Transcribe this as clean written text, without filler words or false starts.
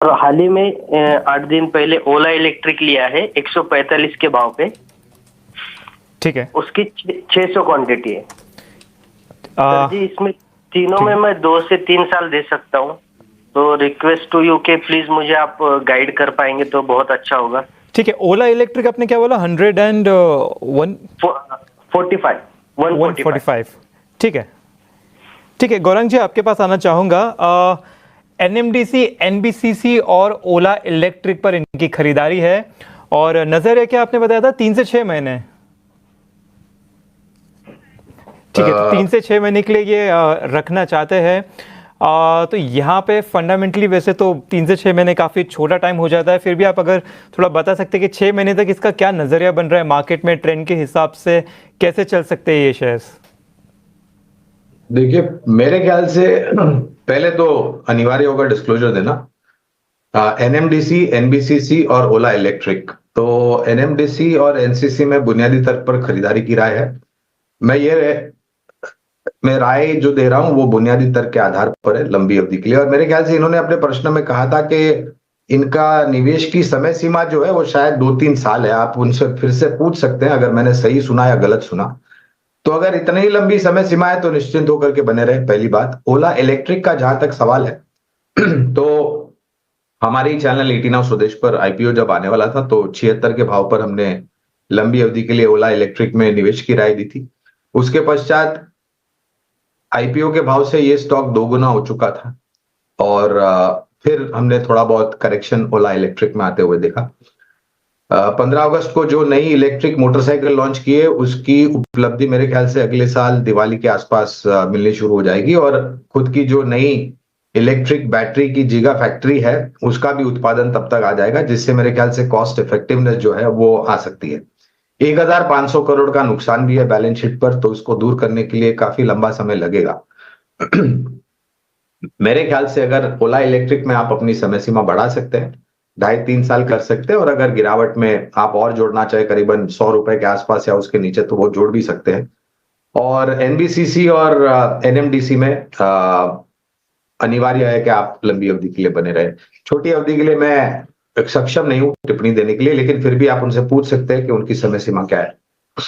और हाल ही में 8 दिन पहले ओला इलेक्ट्रिक लिया है 145 के भाव पे। ठीक है। उसकी 600 क्वांटिटी है। आ, सर जी, इसमें तीनों में मैं 2 से 3 साल दे सकता हूँ। तो रिक्वेस्ट टू यू के प्लीज मुझे आप गाइड कर पाएंगे तो बहुत अच्छा होगा। ठीक है। ओला इलेक्ट्रिक आपने क्या बोला? 45 145। 145। ठीक है। ठीक है गौरंग जी, आपके पास आना चाहूँगा। एनएमडीसी, एनबीसीसी और ओला इलेक्ट्रिक पर इनकी खरीदारी है और नज़र है क्या आपने बताया था 3 से 6 महीने। ठीक है, तो 3 से 6 महीने के लिए ये रखना चाहते हैं। तो यहाँ पे फंडामेंटली वैसे तो 3 से 6 महीने काफ़ी छोटा टाइम हो जाता है, फिर भी आप अगर थोड़ा बता सकते हैं कि 6 महीने तक इसका क्या नज़रिया बन रहा है मार्केट में, ट्रेंड के हिसाब से कैसे चल सकते हैं ये शेयर्स? देखिए, मेरे ख्याल से पहले तो अनिवार्य होगा डिस्क्लोजर देना। एनएमडीसी, एनबीसीसी और ओला इलेक्ट्रिक, तो एनएमडीसी और एनसीसी में बुनियादी तर्क पर खरीदारी की राय है। मैं राय जो दे रहा हूं वो बुनियादी तर्क के आधार पर है, लंबी अवधि के लिए। और मेरे ख्याल से इन्होंने अपने प्रश्न में कहा था कि इनका निवेश की समय सीमा जो है वो शायद 2-3 साल है। आप उनसे फिर से पूछ सकते हैं अगर मैंने सही सुना या गलत सुना। तो अगर इतनी ही लंबी समय सीमा है तो निश्चिंत होकर के बने रहे, पहली बात। ओला इलेक्ट्रिक का जहां तक सवाल है तो हमारी चैनल 18 स्वदेश पर आईपीओ जब आने वाला था तो 76 के भाव पर हमने लंबी अवधि के लिए ओला इलेक्ट्रिक में निवेश की राय दी थी। उसके पश्चात आईपीओ के भाव से ये स्टॉक 2 गुना हो चुका था और फिर हमने थोड़ा बहुत करेक्शन ओला इलेक्ट्रिक में आते हुए देखा। 15 अगस्त को जो नई इलेक्ट्रिक मोटरसाइकिल लॉन्च की है उसकी उपलब्धि मेरे ख्याल से अगले साल दिवाली के आसपास मिलनी शुरू हो जाएगी और खुद की जो नई इलेक्ट्रिक बैटरी की जिगा फैक्ट्री है उसका भी उत्पादन तब तक आ जाएगा, जिससे मेरे ख्याल से कॉस्ट इफेक्टिवनेस जो है वो आ सकती है। 1500 करोड़ का नुकसान भी है बैलेंस शीट पर, तो इसको दूर करने के लिए काफी लंबा समय लगेगा। मेरे ख्याल से अगर ओला इलेक्ट्रिक में आप अपनी समय सीमा बढ़ा सकते हैं, 2.5-3 साल कर सकते हैं, और अगर गिरावट में आप और जोड़ना चाहे करीबन 100 रुपए के आसपास या उसके नीचे तो वो जोड़ भी सकते हैं। और एनबीसीसी और एनएमडीसी में अनिवार्य है कि आप लंबी अवधि के लिए बने रहे। छोटी अवधि के लिए मैं सक्षम नहीं हूं टिप्पणी देने के लिए, लेकिन फिर भी आप उनसे पूछ सकते हैं कि उनकी समय सीमा क्या है।